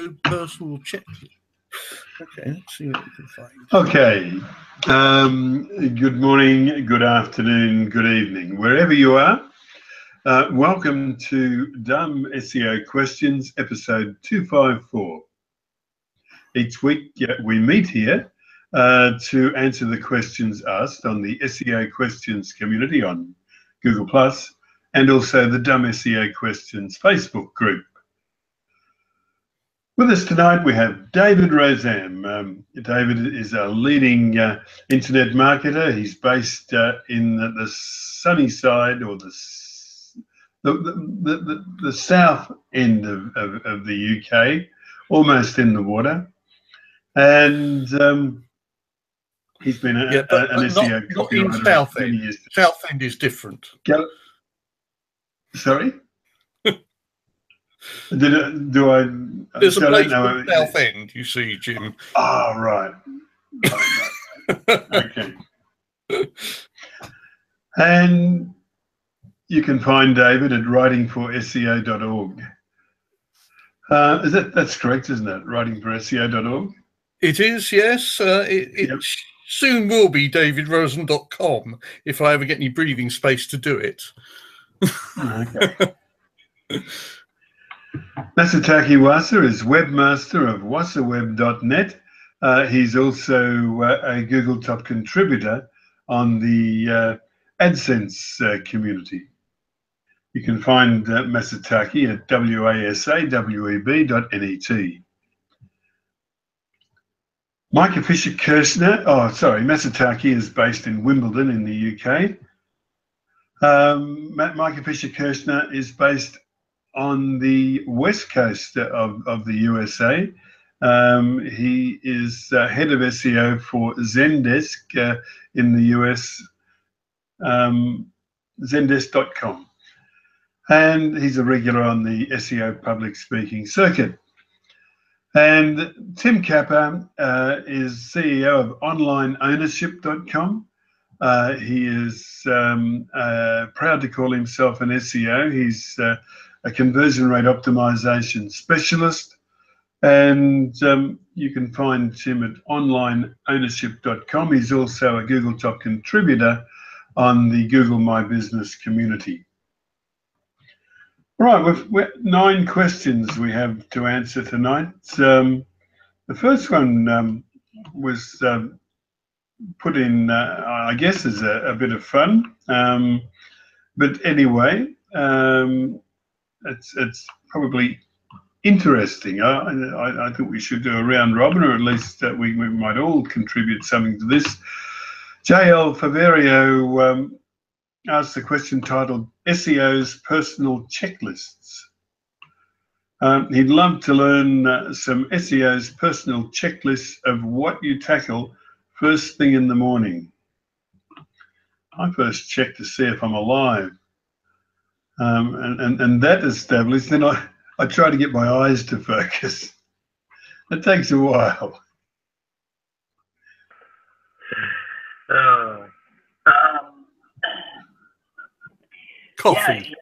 SEO personal checklist. Okay, let's see what we can find. Okay. Good morning, good afternoon, good evening, wherever you are. Welcome to Dumb SEO Questions, episode 254. Each week we meet here to answer the questions asked on the SEO Questions community on Google+, and also the Dumb SEO Questions Facebook group. With us tonight we have David Rosam. David is a leading internet marketer. He's based in the sunny side, or the south end of the UK, almost in the water. And he's been an SEO copywriter not in South for many End. years. South End is different. Sorry? Do I? There's a place called South End, you see, Jim. Oh, right. Okay. And you can find David at writingforseo.org. That's correct, isn't it? Writingforseo.org? It is, yes. It soon will be davidrosen.com if I ever get any breathing space to do it. Okay. Masataki Wasa is webmaster of wasaweb.net. He's also a Google top contributor on the AdSense community. You can find Masataki at wasaweb.net. Micah Fisher-Kirshner, Masataki is based in Wimbledon in the UK. Micah Fisher-Kirshner is based on the west coast of the USA. He is head of SEO for Zendesk in the US, zendesk.com. And he's a regular on the SEO public speaking circuit. And Tim Capper is CEO of onlineownership.com. He is proud to call himself an SEO. He's a conversion rate optimization specialist, and you can find Tim at onlineownership.com. He's also a Google top contributor on the Google My Business community. Right, we've 9 questions we have to answer tonight. The first one was put in, I guess, as a bit of fun. But anyway, it's probably interesting. I think we should do a round robin, or at least we might all contribute something to this. JL Faverio asked the question titled SEO's Personal Checklists. He'd love to learn some SEO's personal checklists of what you tackle first thing in the morning. I first check to see if I'm alive. And that established, then I try to get my eyes to focus. It takes a while. Coffee. Yeah.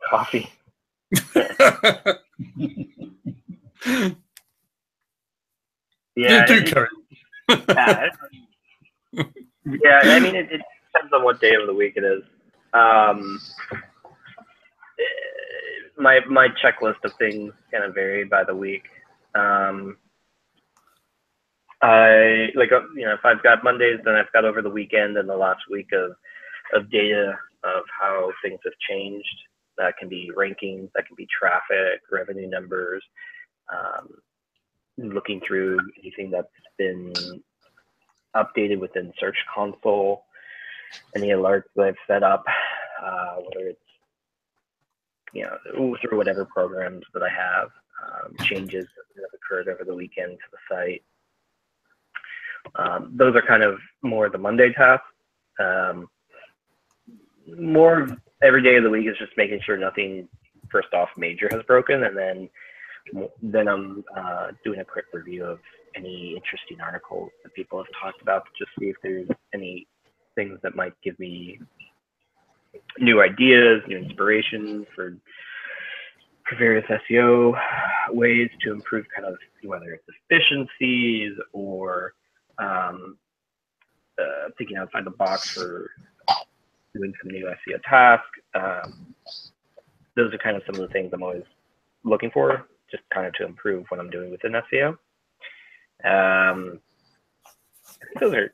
Coffee. Yeah, do carry. Yeah, I mean, it depends on what day of the week it is. My checklist of things kind of vary by the week. If I've got Mondays, then I've got over the weekend and the last week of data of how things have changed. That can be rankings, that can be traffic, revenue numbers, looking through anything that's been updated within Search Console, any alerts that I've set up, whether it's through whatever programs that I have, changes that have occurred over the weekend to the site. Those are kind of more the Monday tasks. More every day of the week is just making sure nothing, first off, major has broken, and then I'm doing a quick review of any interesting articles that people have talked about to just see if there's any things that might give me new ideas, new inspiration for various SEO ways to improve kind of whether it's efficiencies or thinking outside the box for doing some new SEO tasks. Those are kind of some of the things I'm always looking for, just kind of to improve what I'm doing within SEO. I think those are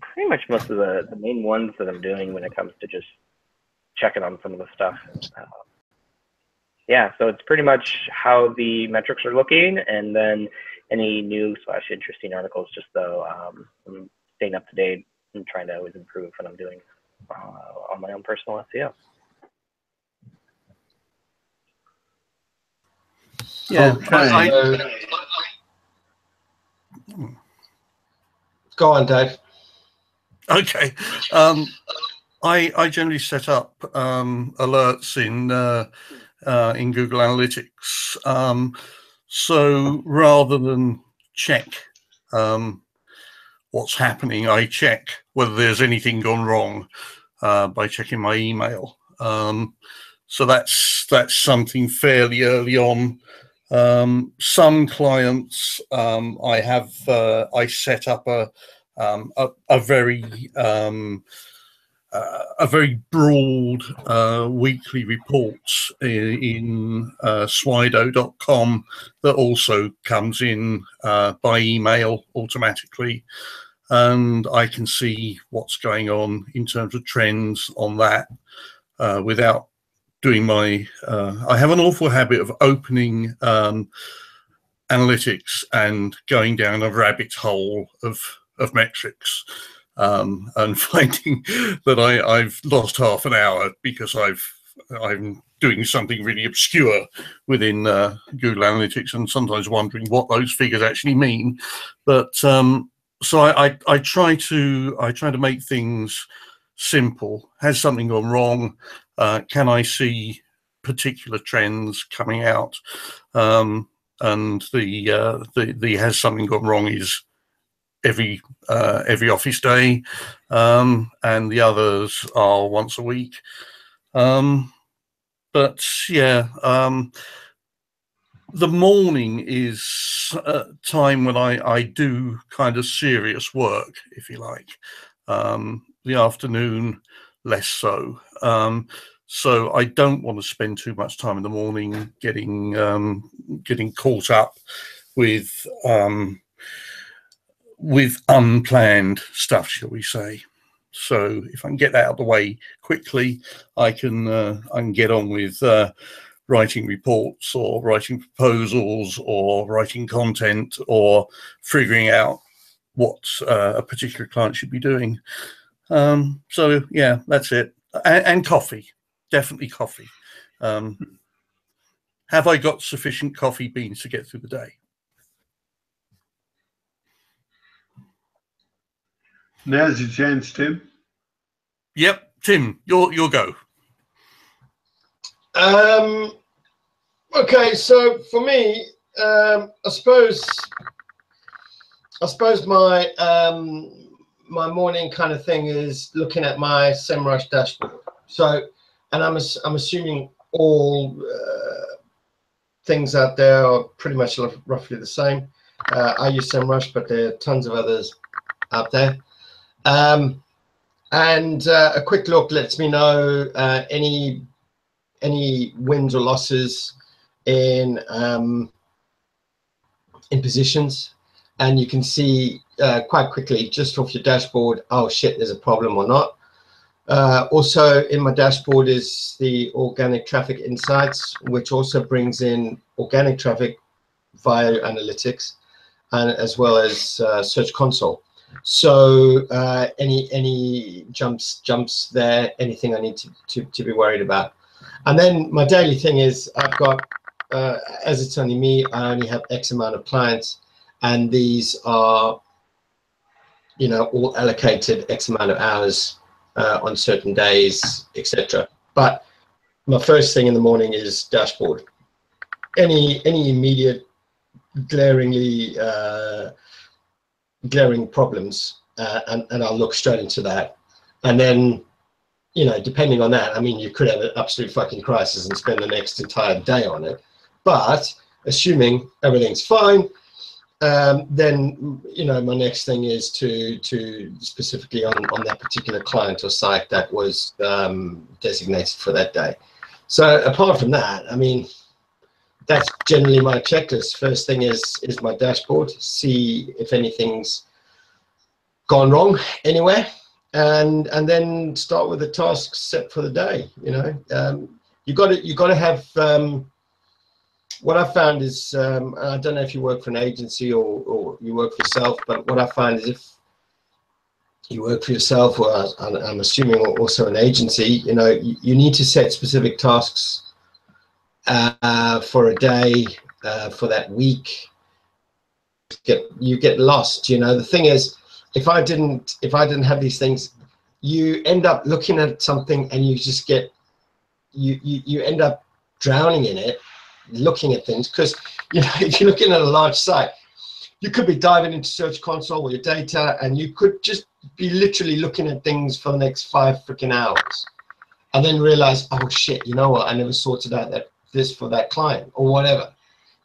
pretty much most of the main ones that I'm doing when it comes to just checking on some of the stuff. Yeah, so it's pretty much how the metrics are looking, and then any new / interesting articles, just so I'm staying up to date and trying to always improve what I'm doing on my own personal SEO. Yeah. Okay. Go on, Dave. Okay. I generally set up alerts in Google Analytics. So rather than check what's happening, I check whether there's anything gone wrong by checking my email. So that's something fairly early on. Some clients I set up a very broad weekly reports in swido.com that also comes in by email automatically, and I can see what's going on in terms of trends on that without doing my I have an awful habit of opening analytics and going down a rabbit hole of metrics, and finding that I've lost half an hour because I'm doing something really obscure within Google Analytics, and sometimes wondering what those figures actually mean. But so I try to make things simple. Has something gone wrong? Can I see particular trends coming out? And the has something gone wrong is every office day, and the others are once a week. But yeah, the morning is a time when I do kind of serious work, if you like. The afternoon, less so. So I don't want to spend too much time in the morning getting caught up with unplanned stuff, shall we say. So if I can get that out of the way quickly, I can get on with writing reports or writing proposals or writing content or figuring out what a particular client should be doing. So yeah, that's it. And coffee, definitely coffee. Have I got sufficient coffee beans to get through the day? Now's your chance, Tim. Yep, Tim, your go. Okay, so for me, I suppose my my morning kind of thing is looking at my SEMrush dashboard. So, and I'm assuming all things out there are pretty much roughly the same. I use SEMrush, but there are tons of others out there. And a quick look lets me know any wins or losses in positions, and you can see quite quickly just off your dashboard, oh shit, there's a problem or not. Also in my dashboard is the organic traffic insights, which also brings in organic traffic via analytics, and as well as Search Console. So any jumps there, anything I need to be worried about. And then my daily thing is I've got, as it's only me, I only have X amount of clients, and these are, you know, all allocated X amount of hours on certain days, etc. But my first thing in the morning is dashboard. Any immediate glaring problems, and I'll look straight into that. And then, you know, depending on that, I mean, you could have an absolute fucking crisis and spend the next entire day on it. But assuming everything's fine, then my next thing is to specifically on that particular client or site that was designated for that day. So apart from that, I mean, that's generally my checklist. First thing is my dashboard, see if anything's gone wrong anywhere, and then start with the tasks set for the day. You got to have. What I found is, I don't know if you work for an agency or you work for yourself, but what I find is if you work for yourself, or I'm assuming also an agency, you need to set specific tasks for a day, for that week. You get lost. The thing is, if I didn't have these things, you end up looking at something and you just get you end up drowning in it, looking at things, because if you're looking at a large site, you could be diving into Search Console with your data, and you could just be literally looking at things for the next 5 freaking hours, and then realize, oh shit, you know what? I never sorted out this for that client or whatever.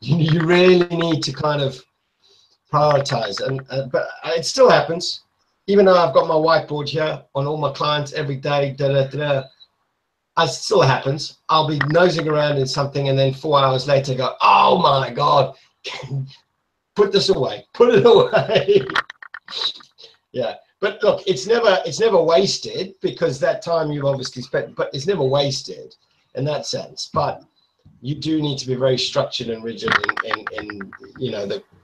You really need to kind of prioritize, but it still happens. Even though I've got my whiteboard here on all my clients every day, it still happens. I'll be nosing around in something, and then 4 hours later go, oh my God, put this away, put it away. Yeah, but look, it's never wasted, because that time you've obviously spent, but it's never wasted in that sense. But you do need to be very structured and rigid in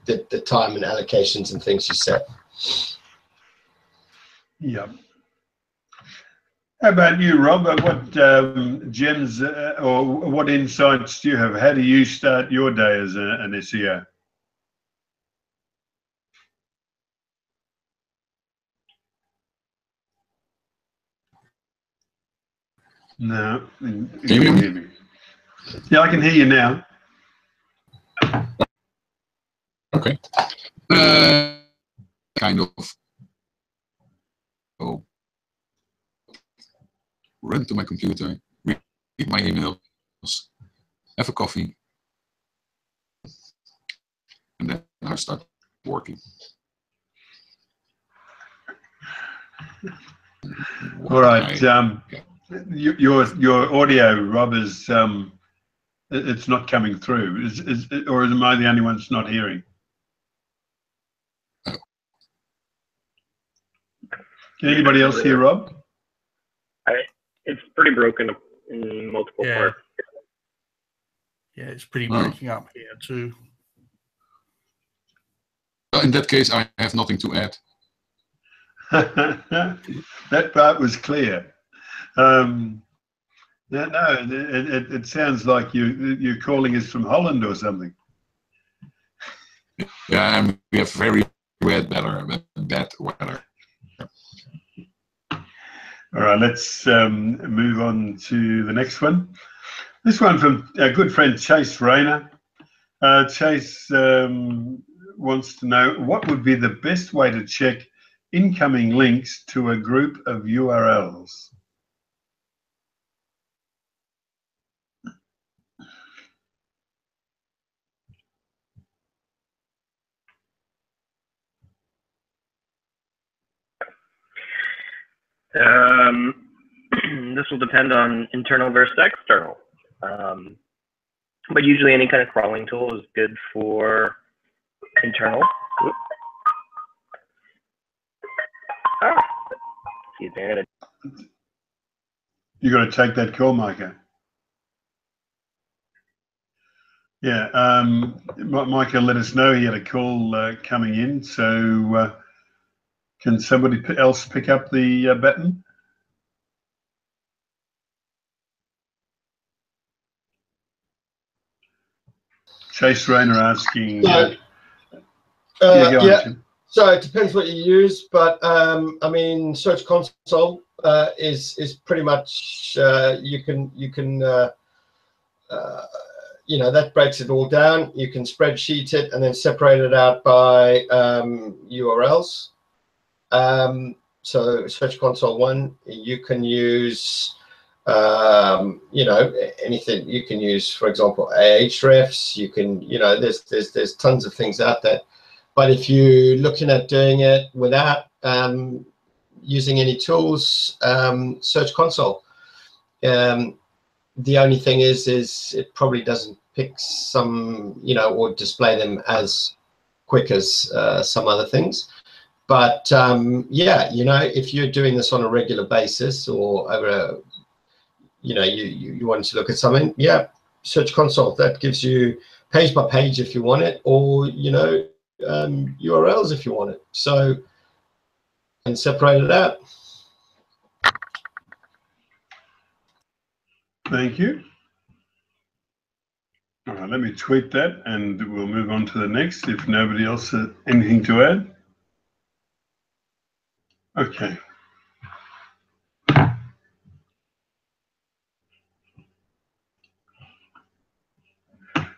the time and allocations and things you set. Yeah. How about you, Rob? What gems or what insights do you have? How do you start your day as an SEO? No, you can hear me. Yeah, I can hear you now. Okay. Kind of. Run to my computer, read my emails, have a coffee, and then I start working. All right. Your audio, Rob, is it's not coming through. Or am I the only one that's not hearing? Oh. Can anybody else hear Rob? It's pretty broken in multiple parts. Yeah, it's pretty breaking up here too. In that case, I have nothing to add. That part was clear. No, it sounds like you're calling us from Holland or something. Yeah, we have very bad weather. All right, let's move on to the next one. This one from our good friend Chase Rayner. Chase wants to know, what would be the best way to check incoming links to a group of URLs? This will depend on internal versus external. But usually any kind of crawling tool is good for internal. Excuse me. You got to take that call, Micah. Yeah, Micah let us know he had a call coming in. So can somebody else pick up the button? Chase Rayner asking. Yeah. So it depends what you use, but I mean, Search Console is pretty much you can that breaks it all down. You can spreadsheet it and then separate it out by URLs. So Search Console 1, you can use You know, anything you can use, for example, Ahrefs. You can, you know, there's tons of things out there. But if you're looking at doing it without using any tools, Search Console. The only thing is it probably doesn't pick some, you know, or display them as quick as some other things. But yeah, you know, if you're doing this on a regular basis or over a, you know, you want to look at something, yeah, Search Console, that gives you page by page if you want it, or, you know, URLs if you want it. So, and separate it out. Thank you. All right, let me tweet that and we'll move on to the next if nobody else has anything to add. Okay.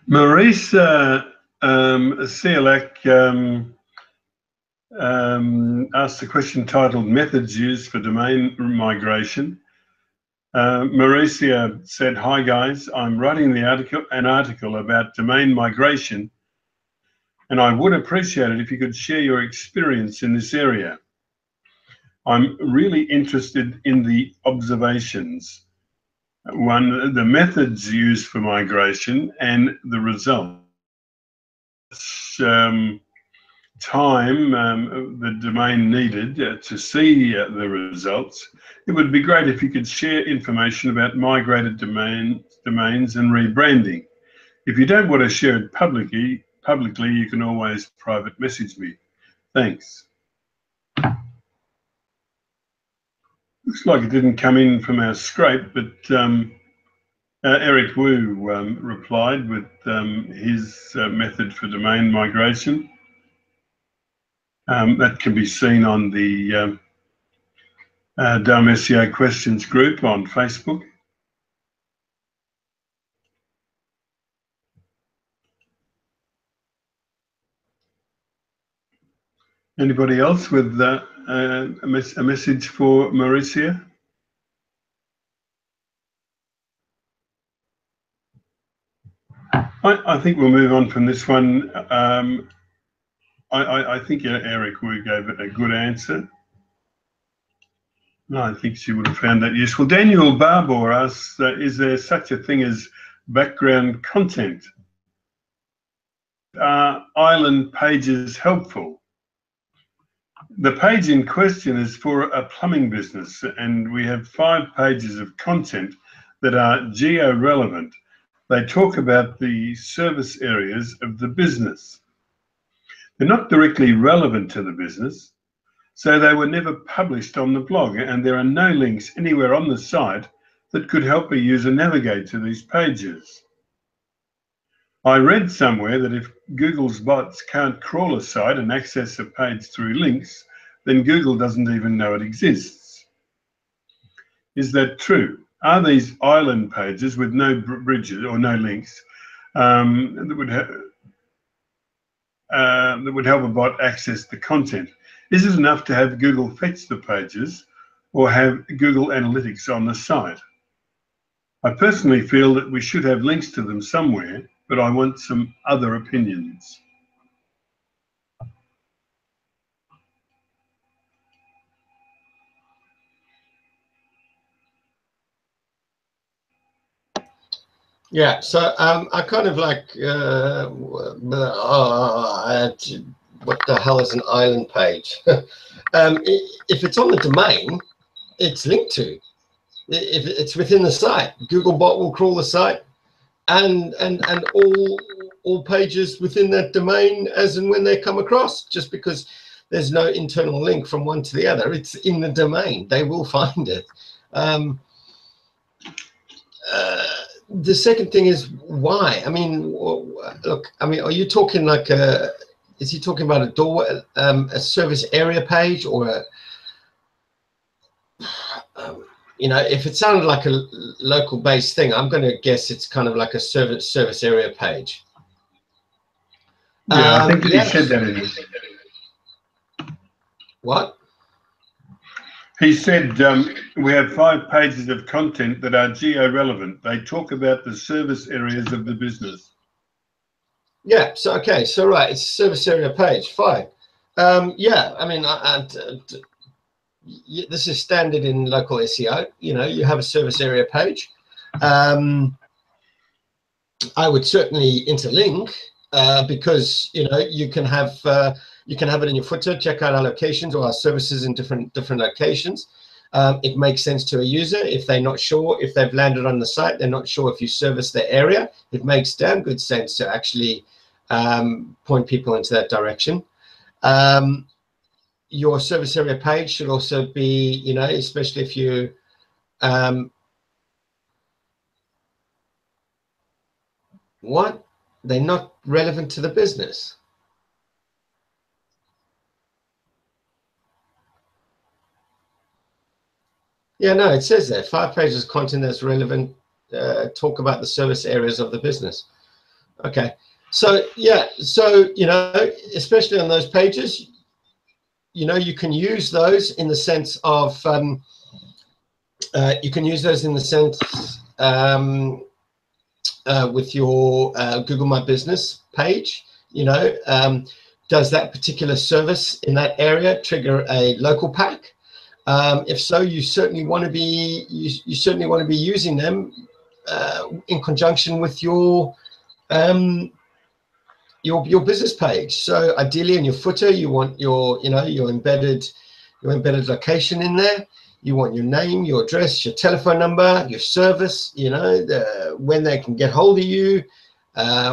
Maurice Cialak asked a question titled Methods Used for Domain Migration. Mauricia said, "Hi guys, I'm writing an article about domain migration, and I would appreciate it if you could share your experience in this area. I'm really interested in the observations. One, the methods used for migration and the results. Time the domain needed to see the results. It would be great if you could share information about migrated domains and rebranding. If you don't want to share it publicly, you can always private message me. Thanks." Looks like it didn't come in from our scrape, but Eric Wu replied with his method for domain migration. That can be seen on the Dumb SEO Questions group on Facebook. Anybody else with a message for Mauricia? I think we'll move on from this one. I think Eric Wu gave it a good answer. I think she would have found that useful. Daniel Barbour asks, is there such a thing as background content? Are island pages helpful? The page in question is for a plumbing business, and we have 5 pages of content that are geo-relevant. They talk about the service areas of the business. They're not directly relevant to the business, so they were never published on the blog, and there are no links anywhere on the site that could help a user navigate to these pages. I read somewhere that if Google's bots can't crawl a site and access a page through links, then Google doesn't even know it exists. Is that true? Are these island pages with no bridges or no links that would help a bot access the content? Is it enough to have Google fetch the pages or have Google Analytics on the site? I personally feel that we should have links to them somewhere, but I want some other opinions. Yeah, so I kind of like, what the hell is an island page? If it's on the domain, it's linked to. If it's within the site, Googlebot will crawl the site, and all pages within that domain as and when they come across. Just because there's no internal link from one to the other, it's in the domain. They will find it. The second thing is why. I mean, look. I mean, are you talking like a? Is he talking about a door, a service area page, or a? You know, if it sounded like a local based thing, I'm going to guess it's kind of like a service area page. Yeah, I think that he said that in it. What? He said we have 5 pages of content that are geo-relevant. They talk about the service areas of the business. Yeah, so okay, so right, it's service area page, fine. Yeah, I mean, this is standard in local SEO. You know, you have a service area page. I would certainly interlink because you know you can have it in your footer. Check out our locations or our services in different locations. It makes sense to a user if they're not sure, if they've landed on the site, they're not sure if you service their area. It makes damn good sense to actually point people into that direction. Your service area page should also be, you know, especially if you what? They're not relevant to the business. Yeah, no, it says there, 5 pages of content that's relevant, talk about the service areas of the business. Okay, so yeah, so, you know, especially on those pages, you know, you can use those in the sense of, with your Google My Business page, you know, does that particular service in that area trigger a local pack? If so, you certainly want to be using them in conjunction with your business page. So ideally, in your footer, you want your embedded location in there. You want your name, your address, your telephone number, your service. You know, when they can get hold of you.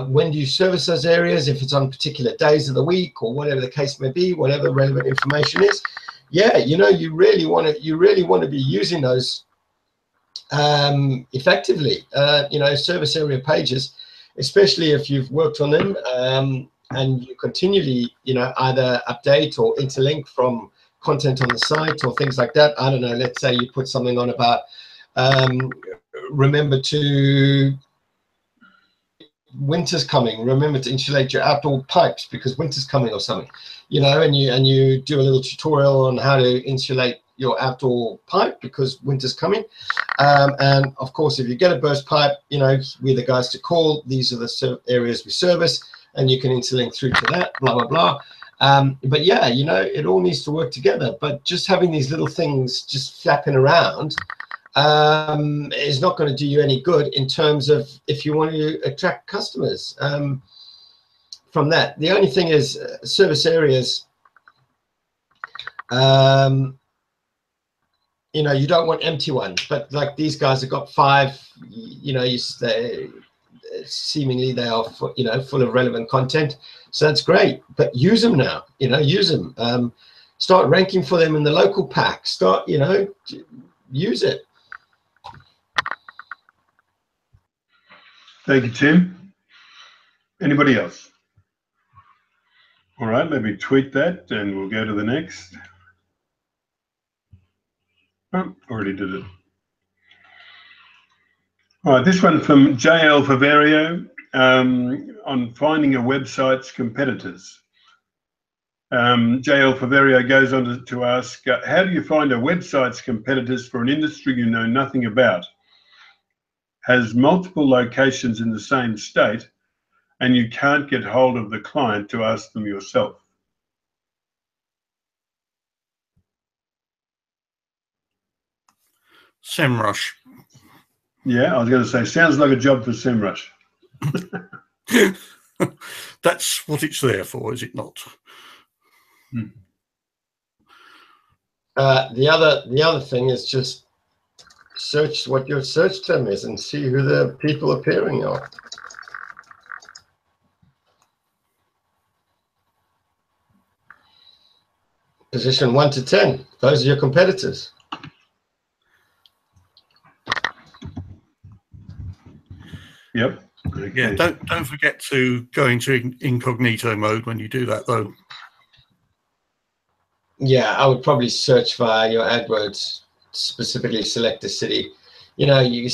When do you service those areas? If it's on particular days of the week or whatever the case may be, whatever relevant information is. Yeah, you know, you really want to be using those effectively. You know, service area pages, especially if you've worked on them and you continually, you know, either update or interlink from content on the site or things like that. I don't know. Let's say you put something on about remember to. Winter's coming, remember to insulate your outdoor pipes because winter's coming or something, you know, and you do a little tutorial on how to insulate your outdoor pipe because winter's coming. And of course, if you get a burst pipe, you know, we're the guys to call. These are the areas we service, and you can interlink through to that, blah, blah, blah. But yeah, you know, it all needs to work together. But just having these little things just flapping around is not going to do you any good in terms of if you want to attract customers from that. The only thing is service areas, you know, you don't want empty ones, but like these guys have got 5, you know, seemingly they are, you know, full of relevant content. So that's great, but use them now, you know, use them. Start ranking for them in the local pack. Start, you know, use it. Thank you, Tim. Anybody else? All right, let me tweet that and we'll go to the next. Oh, already did it. All right, this one from JL Faverio on finding a website's competitors. JL Faverio goes on to ask, how do you find a website's competitors for an industry you know nothing about? Has multiple locations in the same state and you can't get hold of the client to ask them yourself? SEMrush. Yeah, I was going to say, sounds like a job for SEMrush. That's what it's there for, is it not? The other thing is just search what your search term is and see who the people appearing are. Position 1 to 10. Those are your competitors. Yep. Okay. Yeah, don't forget to go into incognito mode when you do that, though. Yeah, I would probably search via your AdWords, specifically select a city. You know, you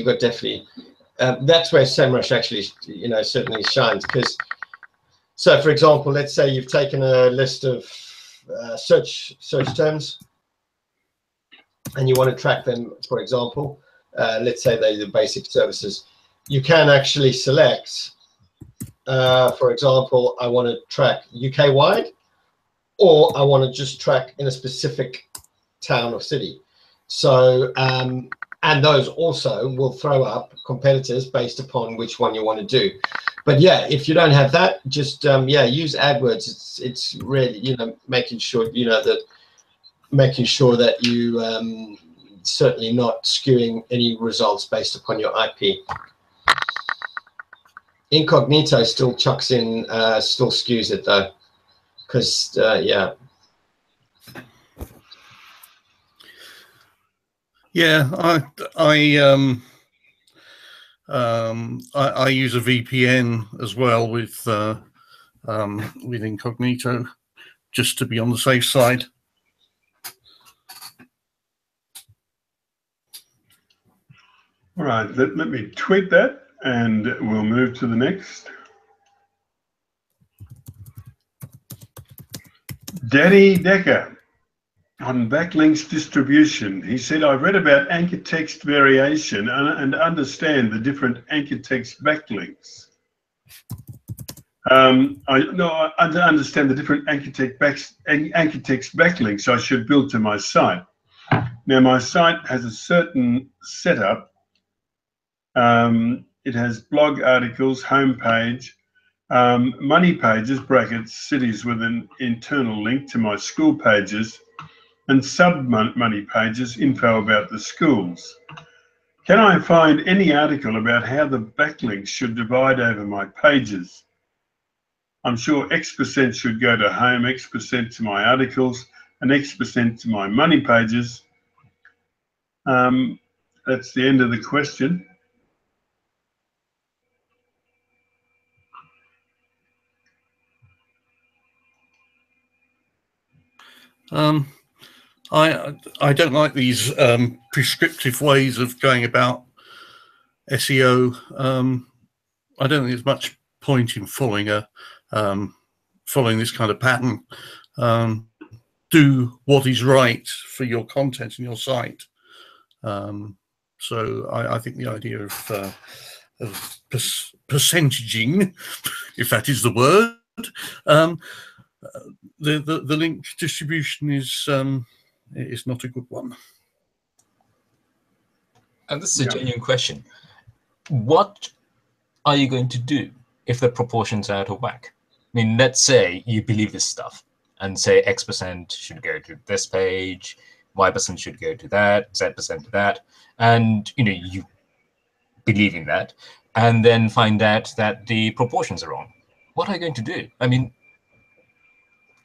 got definitely. That's where SEMrush actually, you know, certainly shines because. So, for example, let's say you've taken a list of search terms, and you want to track them, for example, let's say they're the basic services, you can actually select, for example, I want to track UK wide, or I want to just track in a specific town or city. So, and those also will throw up competitors based upon which one you want to do. But yeah, if you don't have that, just yeah, use AdWords. It's really, you know, making sure, you know, that you certainly not skewing any results based upon your IP. Incognito still chucks in, still skews it though, because yeah. Yeah, I use a VPN as well with Incognito, just to be on the safe side. All right, let me tweet that and we'll move to the next. Danny Decker on backlinks distribution. He said, I read about anchor text variation and understand the different anchor text backlinks. I understand the different anchor text backlinks I should build to my site. Now, my site has a certain setup. It has blog articles, homepage, money pages, brackets, cities with an internal link to my school pages, and sub-money pages, info about the schools. Can I find any article about how the backlinks should divide over my pages? I'm sure X% should go to home, X% to my articles, and X% to my money pages. That's the end of the question. I don't like these prescriptive ways of going about SEO. I don't think there's much point in following this kind of pattern. Do what is right for your content and your site. So I think the idea of percentaging, if that is the word, the link distribution is not a good one. And this is a genuine question. What are you going to do if the proportions are out of whack? I mean, let's say you believe this stuff and say X% should go to this page, Y% should go to that, Z% to that, and you know you believe in that, and then find out that the proportions are wrong. What are you going to do? I mean,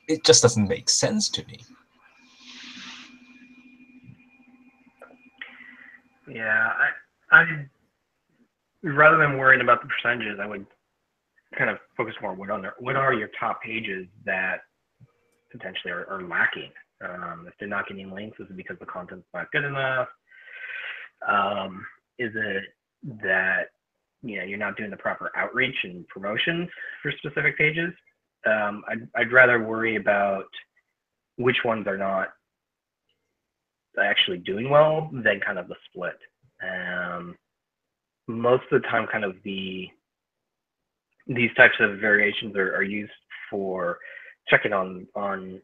it just doesn't make sense to me. Yeah, I rather than worrying about the percentages, I would kind of focus more on what are your top pages that potentially are lacking. If they're not getting links, is it because the content's not good enough? Is it that you're not doing the proper outreach and promotions for specific pages? I'd rather worry about which ones are not actually doing well than kind of the split. Most of the time, kind of these types of variations are used for checking on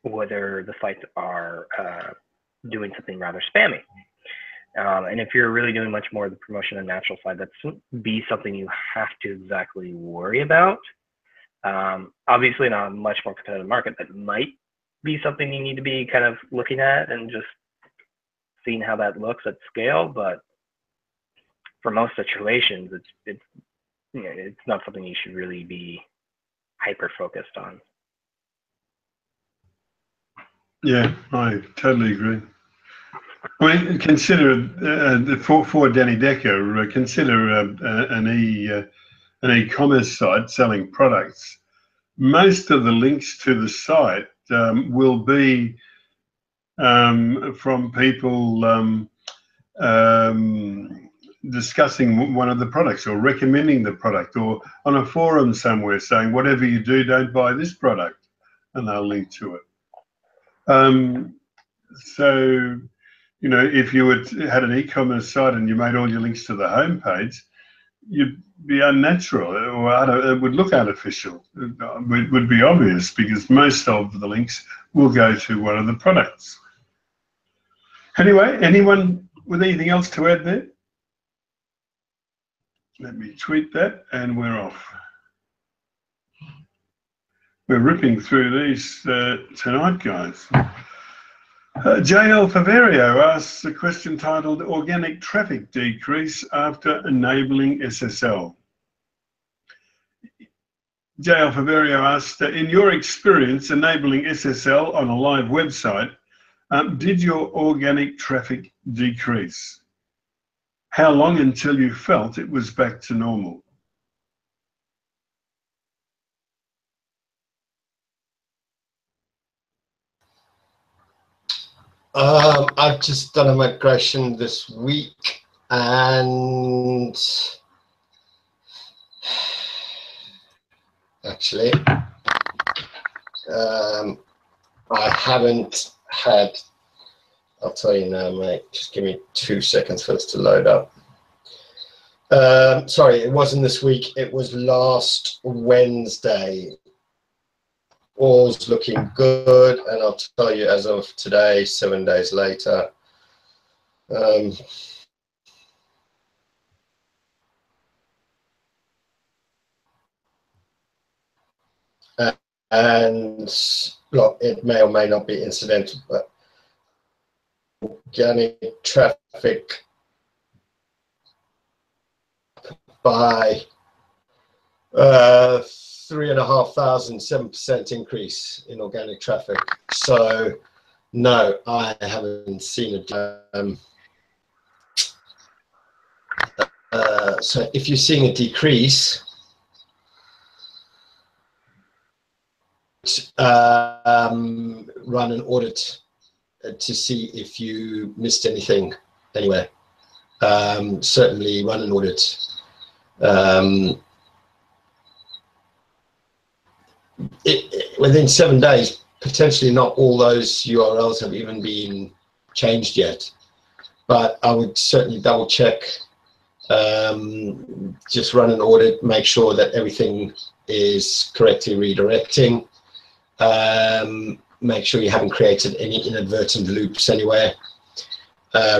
whether the sites are doing something rather spammy. And if you're really doing much more of the promotion and natural side, that's be something you have to exactly worry about. Obviously, in a much more competitive market, that might be something you need to be kind of looking at and just seeing how that looks at scale. But for most situations, it's not something you should really be hyper focused on. Yeah, I totally agree. I mean, consider for Danny Decker, consider an e-commerce site selling products. Most of the links to the site will be from people discussing one of the products or recommending the product, or on a forum somewhere saying, whatever you do, don't buy this product, and they'll link to it. So You know, if you had an e-commerce site and you made all your links to the homepage, you'd be unnatural, or it would look artificial. It would be obvious because most of the links will go to one of the products. Anyway, anyone with anything else to add there? Let me tweet that and we're off. We're ripping through these tonight, guys. JL Faverio asks a question titled Organic Traffic Decrease After Enabling SSL. JL Faverio asked, in your experience enabling SSL on a live website, did your organic traffic decrease? How long until you felt it was back to normal? I've just done a migration this week, and actually, I haven't had. I'll tell you now, mate. Just give me 2 seconds for this to load up. Sorry, it wasn't this week. It was last Wednesday. All's looking good, and I'll tell you as of today, 7 days later. And look, it may or may not be incidental, but organic traffic by 3,500, 7% increase in organic traffic. So no, I haven't seen it. So if you're seeing a decrease, run an audit to see if you missed anything anywhere. Certainly run an audit. Within 7 days, potentially not all those URLs have even been changed yet, but I would certainly double check, just run an audit, make sure that everything is correctly redirecting, make sure you haven't created any inadvertent loops anywhere.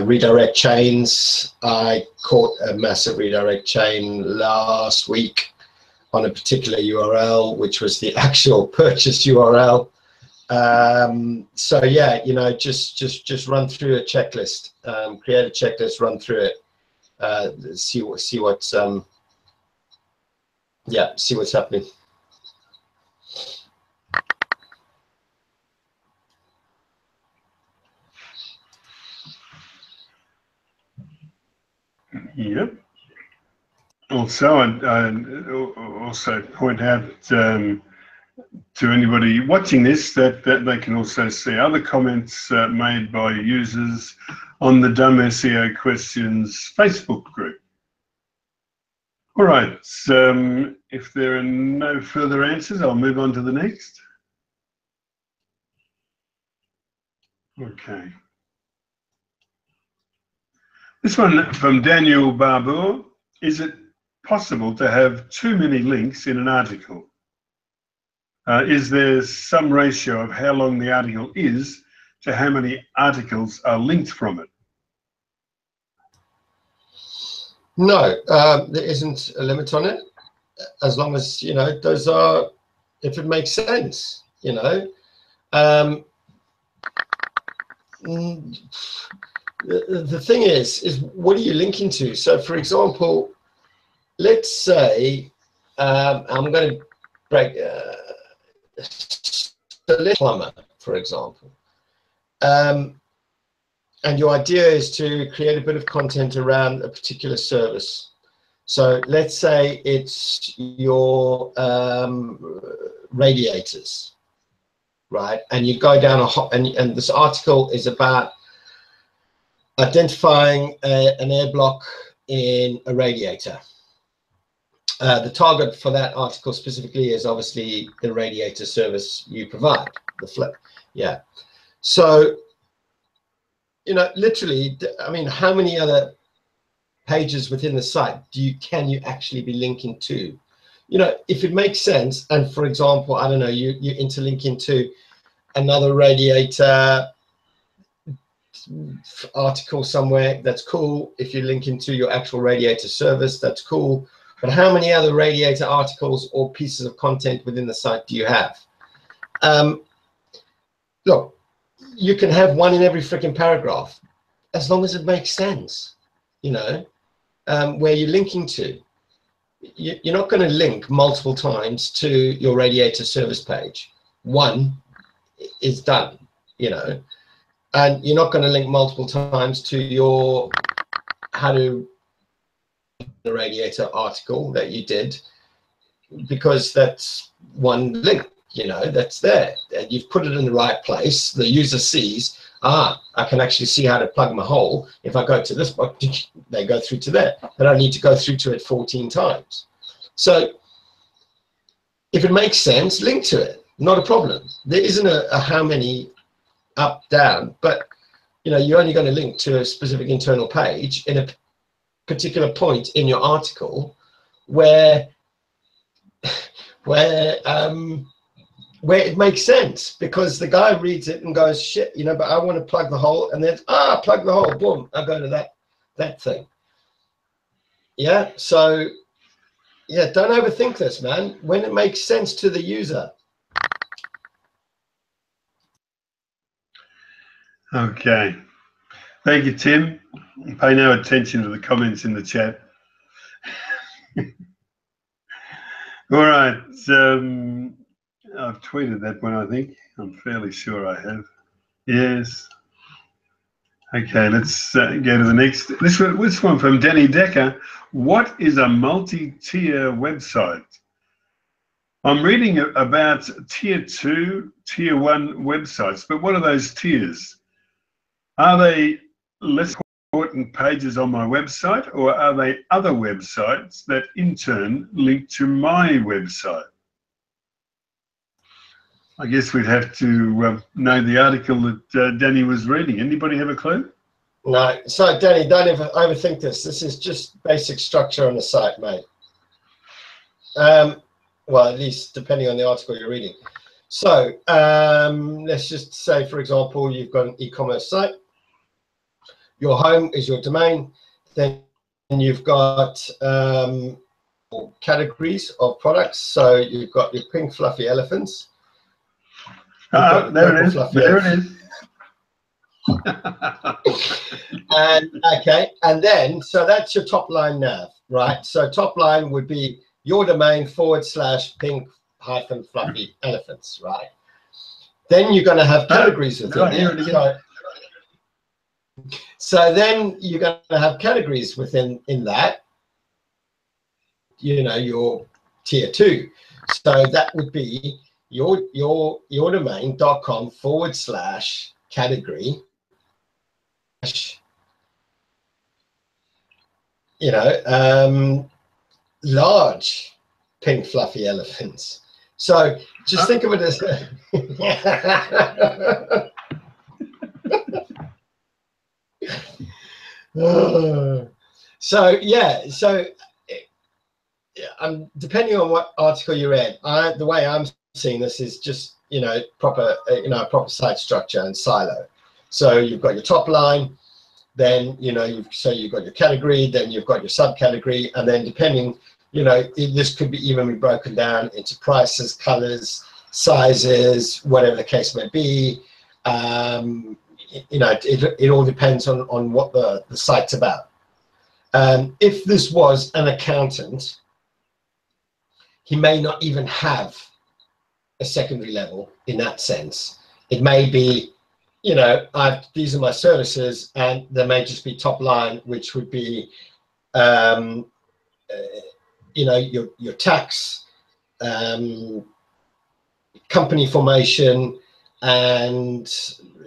Redirect chains, I caught a massive redirect chain last week on a particular URL, which was the actual purchase URL. So yeah, you know, just run through a checklist, create a checklist, run through it, see what's happening. Yep. Also, I also point out to anybody watching this that they can also see other comments made by users on the Dumb SEO Questions Facebook group. All right, if there are no further answers, I'll move on to the next. Okay. This one from Daniel Barbour. Is it possible to have too many links in an article? Is there some ratio of how long the article is to how many articles are linked from it? No, there isn't a limit on it, as long as, you know, those are, if it makes sense, you know. The thing is what are you linking to? So for example, let's say I'm going to break the plumber, for example, and your idea is to create a bit of content around a particular service. So let's say it's your radiators, right? And you go down and this article is about identifying an air block in a radiator. The target for that article specifically is obviously the radiator service you provide, the flip. Yeah. So you know, literally, I mean, how many other pages within the site can you actually be linking to? You know, if it makes sense, and for example, I don't know, you interlink into another radiator article somewhere, that's cool. If you link into your actual radiator service, that's cool. But how many other radiator articles or pieces of content within the site do you have? Look, you can have one in every freaking paragraph, as long as it makes sense, you know, where you're linking to. You're not going to link multiple times to your radiator service page. One is done, you know, and you're not going to link multiple times to your how to the radiator article that you did, because that's one link, you know, that's there, and you've put it in the right place. The user sees, I can actually see how to plug my hole. If I go to this book, they go through to there. I don't need to go through to it 14 times. So if it makes sense, link to it, not a problem. There isn't a how many up, down, but you know, you're only going to link to a specific internal page in a particular point in your article where it makes sense, because the guy reads it and goes, shit, you know, but I want to plug the hole, and then plug the hole, boom, I go to that thing. Yeah, so yeah, don't overthink this, man. When it makes sense to the user. Okay. Thank you, Tim. Pay no attention to the comments in the chat. All right. I've tweeted that one, I think. I'm fairly sure I have. Yes. Okay, let's go to the next. This one from Danny Decker. What is a multi-tier website? I'm reading about tier 2, tier 1 websites, but what are those tiers? Are they less important pages on my website, or are they other websites that in turn link to my website? I guess we'd have to know the article that Danny was reading. Anybody have a clue? No. So, Danny, don't ever overthink this. This is just basic structure on the site, mate. Well, at least depending on the article you're reading. So, let's just say, for example, you've got an e-commerce site. Your home is your domain. Then you've got categories of products. So you've got your pink fluffy elephants. There it is. There it is. And okay, and then so that's your top line nav, right? So top line would be your domain / pink - fluffy elephants, right? Then you're going to have categories within it. So then you're going to have categories within that, you know, your tier 2. So that would be your domain.com / category, you know, large pink fluffy elephants. So just think of it as so yeah, so depending on what article you read, the way I'm seeing this is just, you know, proper site structure and silo. So you've got your top line, then, you know, you've got your category, then you've got your subcategory, and then depending, you know, this could be even be broken down into prices, colors, sizes, whatever the case may be. You know, it all depends on what the site's about. If this was an accountant, he may not even have a secondary level in that sense. It may be, you know, these are my services, and there may just be top line, which would be, you know, your tax, company formation, and,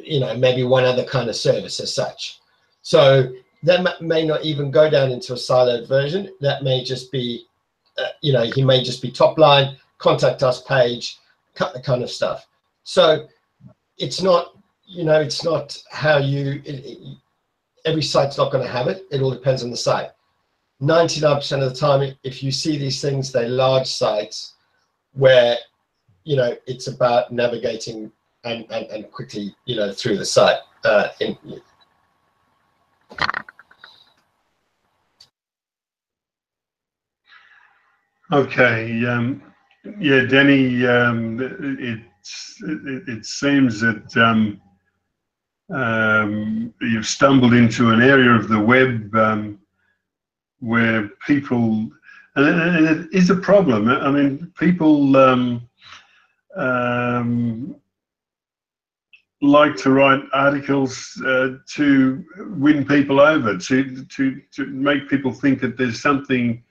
you know, maybe one other kind of service as such. So that may not even go down into a siloed version. That may just be, you know, he may just be top line, contact us page, kind of stuff. So it's not, you know, it's not how you, every site's not going to have it. It all depends on the site. 99% of the time, if you see these things, they're large sites where, you know, it's about navigating and quickly, you know, through the site. Okay. Yeah, Danny. It seems that you've stumbled into an area of the web where people, and it is a problem. I mean, people like to write articles to win people over, to make people think that there's something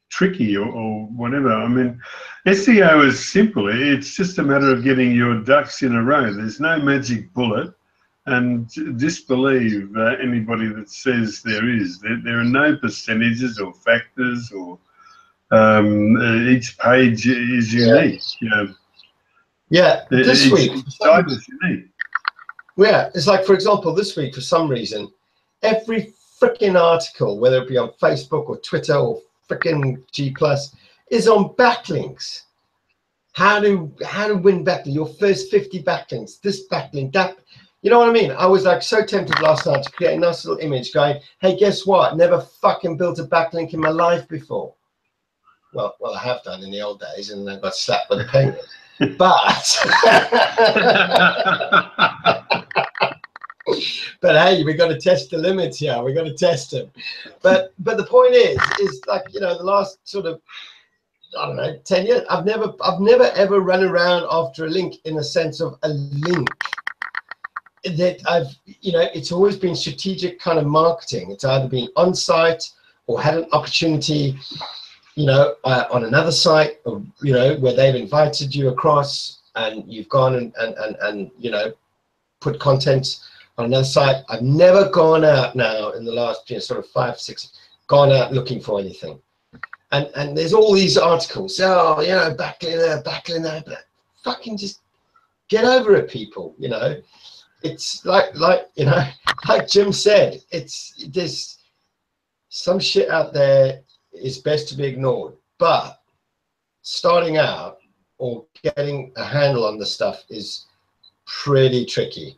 tricky or whatever. I mean, SEO is simple. It's just a matter of getting your ducks in a row. There's no magic bullet, and disbelieve anybody that says there is. There are no percentages or factors, or each page is unique. You know, this week, each site is unique. Yeah, it's like, for example, this week, for some reason, every freaking article, whether it be on Facebook or Twitter or freaking G+, is on backlinks. How to win backlink, your first 50 backlinks, this backlink, that. You know what I mean? I was like so tempted last night to create a nice little image going, hey, guess what? Never fucking built a backlink in my life before. Well, I have done in the old days, and I got slapped with a penguin. But but hey, we got to test the limits here. We got to test them. But the point is like, you know, the last sort of, I don't know, 10 years, I've never ever run around after a link in a sense of a link. That I've, you know, it's always been strategic kind of marketing. It's either been on site or had an opportunity, you know, on another site, or, you know, where they've invited you across and you've gone and you know, put content on another site. I've never gone out now in the last, you know, sort of 5, 6, gone out looking for anything. And there's all these articles, oh, you know, backlink there, but fucking just get over it, people, you know. It's like, you know, like Jim said, there's some shit out there is best to be ignored, but starting out or getting a handle on the stuff is pretty tricky.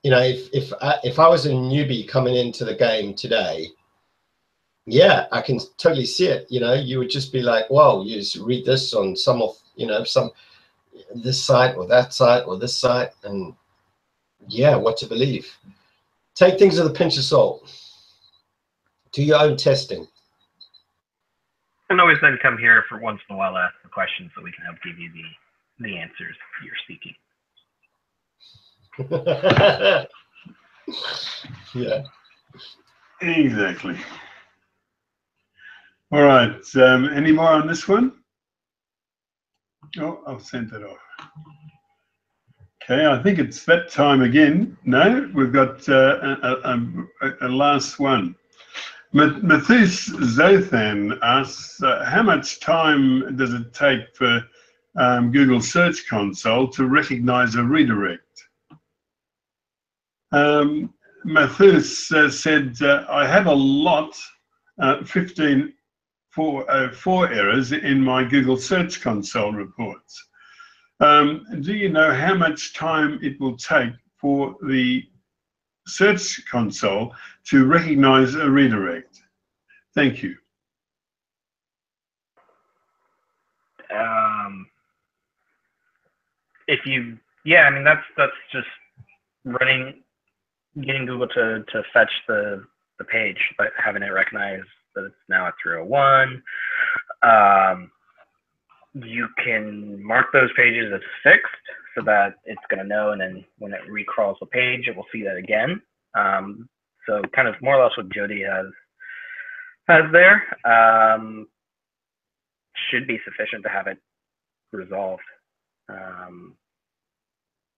You know, if I was a newbie coming into the game today, yeah, I can totally see it. You know, you would just be like, "Whoa!" You just read this on some of, you know, this site or that site or this site, and yeah, what to believe. Take things with a pinch of salt. Do your own testing. And always then come here for once in a while, ask the questions so we can help give you the answers you're seeking. Yeah. Exactly. All right. Any more on this one? Oh, I've sent it off. Okay, I think it's that time again. No, we've got a last one. Mathis Zothan asks, how much time does it take for Google Search Console to recognize a redirect? Mathis said, I have a lot, 15 404 errors in my Google Search Console reports. Do you know how much time it will take for the Search Console to recognize a redirect? Thank you. Yeah, I mean, that's just getting Google to fetch the page, but having it recognize that it's now at 301. You can mark those pages as fixed so that it's going to know, and then when it recrawls the page, it will see that again. So kind of more or less what Jody has there should be sufficient to have it resolved.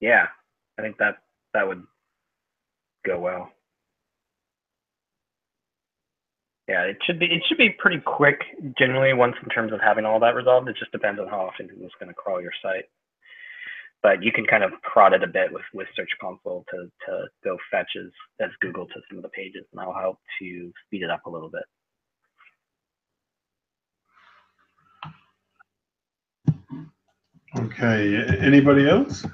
Yeah, I think that would go well. Yeah, it should be pretty quick generally once in terms of having all that resolved. It just depends on how often Google's going to crawl your site. but you can kind of prod it a bit with Search Console to go fetch as Google to some of the pages, and that'll help to speed it up a little bit. Okay, anybody else?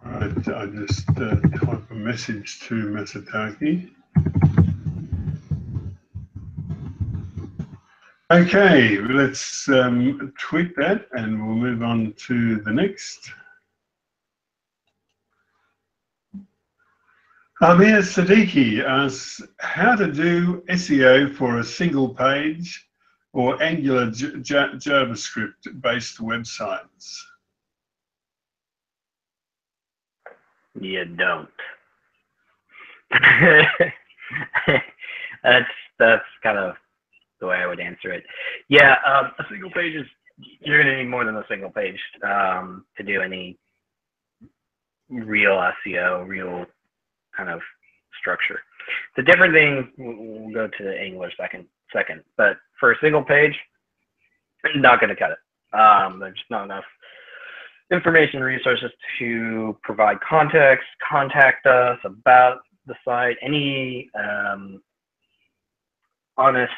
All right, I just type a message to Masataki. Okay, let's tweak that and we'll move on to the next. Amir Siddiqui asks how to do SEO for a single page or Angular JavaScript-based websites. You don't. That's kind of the way I would answer it. Yeah, a single page is, you're going to need more than a single page to do any real SEO, real kind of structure. The different thing, we'll go to the Angular second, but for a single page, not going to cut it. There's just not enough information resources to provide context, contact us about the site, any honest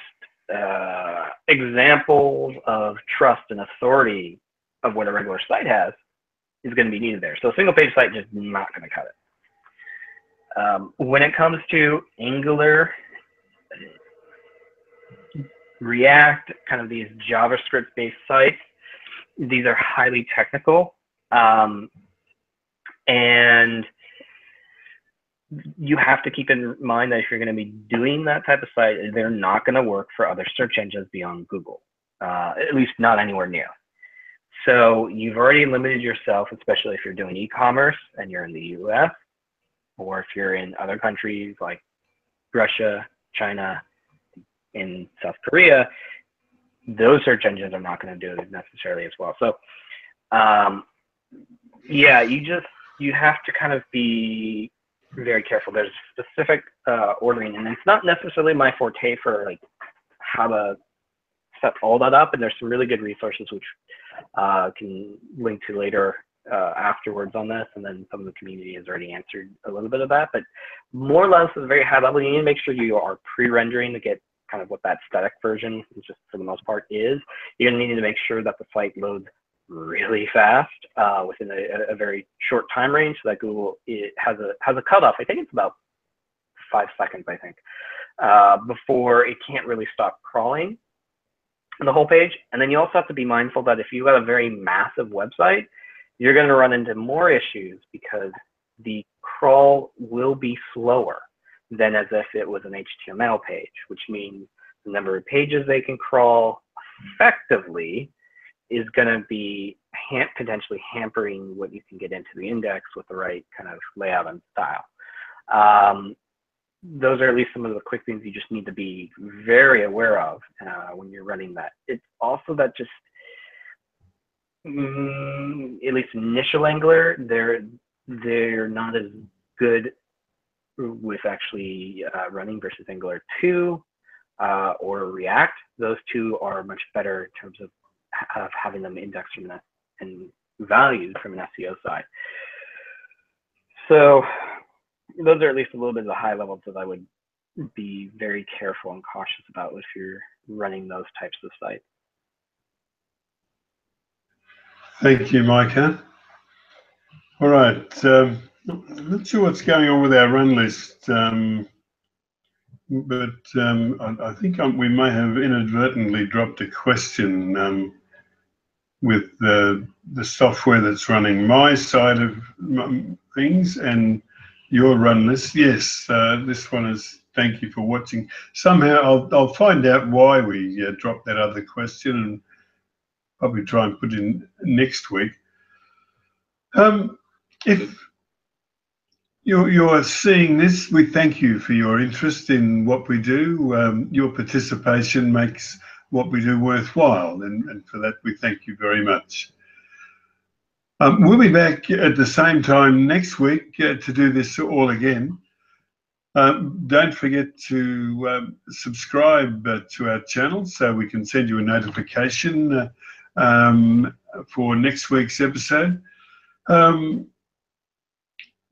examples of trust and authority of what a regular site has is going to be needed there. So a single page site just not going to cut it. When it comes to Angular, React, kind of these JavaScript-based sites, these are highly technical, and you have to keep in mind that if you're going to be doing that type of site, they're not going to work for other search engines beyond Google, at least not anywhere near. So you've already limited yourself, especially if you're doing e-commerce and you're in the US, or if you're in other countries like Russia, China, in South Korea, those search engines are not going to do it necessarily as well. So yeah, you have to kind of be very careful. There's specific ordering, and it's not necessarily my forte for like how to set all that up, and there's some really good resources which can link to later afterwards on this, and then some of the community has already answered a little bit of that, but more or less at a very high level, you need to make sure you are pre-rendering to get kind of what that static version, just for the most part, is. You're going to need to make sure that the site loads really fast within a very short time range, so that Google has a cutoff. I think it's about 5 seconds, I think, before it can't really stop crawling the whole page. And then you also have to be mindful that if you've got a very massive website, you're going to run into more issues because the crawl will be slower than as if it was an HTML page, which means the number of pages they can crawl effectively is going to be potentially hampering what you can get into the index with the right kind of layout and style. Those are at least some of the quick things you just need to be very aware of when you're running that. It's also that just, at least initial Angular, they're not as good with actually running versus Angular 2 or React. Those two are much better in terms of having them indexed from that and valued from an SEO side. So those are at least a little bit of the high levels that I would be very careful and cautious about if you're running those types of sites. Thank you, Micah. All right, I'm not sure what's going on with our run list, but I think we may have inadvertently dropped a question with the software that's running my side of things and your run list. Yes, this one is, thank you for watching. Somehow I'll find out why we dropped that other question and probably try and put in next week. If you're seeing this, we thank you for your interest in what we do. Your participation makes what we do worthwhile, and for that we thank you very much. We'll be back at the same time next week to do this all again. Don't forget to subscribe to our channel so we can send you a notification for next week's episode.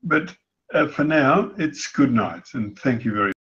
But for now, it's good night, and thank you very much.